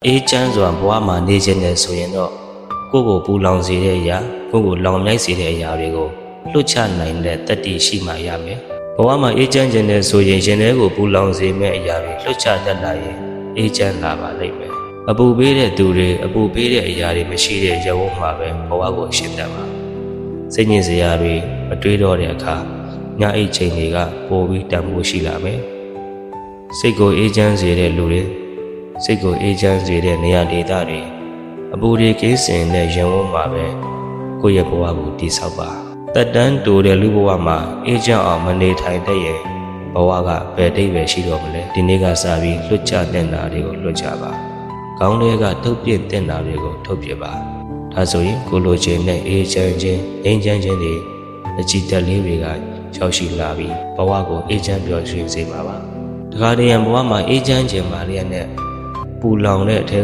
အေးချမ်းစွာဘဝမှာနေခြင်းနဲ့ဆိုရင်တော့ကိုယ့်ကိုပူလောင်စေတဲ့အရာကိုယ့်ကိုလောင်မြိုက်စေတဲ့အရာတွေကိုလွတ်ချနိုင်တဲ့တတ္တိရှိမှရမယ်ဘဝမှာအေးချမ်းခြင်းနဲ့ဆိုရင်ရှင်တွေကိုပူလောင်စေမဲ့အရာတွေလွတ်ချတတ်လာရင်အေးချမ်းလာပါလိမ့်မယ်အပူပေးတဲ့သူတွေအပူပေးတဲ့အရာတွေမရှိတဲ့ရုပ်မှာပဲဘဝကိုရှင်းတတ်ပါစိတ်ညစ်စရာတွေမတွေးတော့တဲ့အခါညအိတ်ချိန်တွေကပိုပြီးတန်ဖိုးရှိလာမယ်စိတ်ကိုအေးချမ်းစေတဲ့လူတွေစိတ်ကိုအေးချမ်းစေတဲ့နေရာဒေသတွေအပူတွေကင်းစင်တဲ့ရန်ဝန်းမှာပဲကိုယ့်ရဲ့ဘဝကိုတည်ဆောက်ပါတက်တန်းတိုတဲ့လူဘဝမှာအေးချမ်းအောင်မနေထိုင်တဲ့ရင်ဘဝကဘယ်တိတ်ပဲရှိတော့မလဲဒီနေ့ကစပြီးလွတ်ချတဲ့နာတွေကိုလွတ်ချပါကောင်းတွေကထုတ်ပြတဲ့နာတွေကိုထုတ်ပြပါဒါဆိုရင်ကိုလိုချင်တဲ့အေးချမ်းခြင်းငြိမ်းချမ်းခြင်းတွေအကြည်တက်လေးတွေကရောက်ရှိလာပြီးဘဝကိုအေးချမ်းပျော်ရွှင်စေပါပါတခါတည်းရန်ဘဝမှာအေးချမ်းခြင်းပါလျက်နဲ့ပူလောင်တဲ့အထက်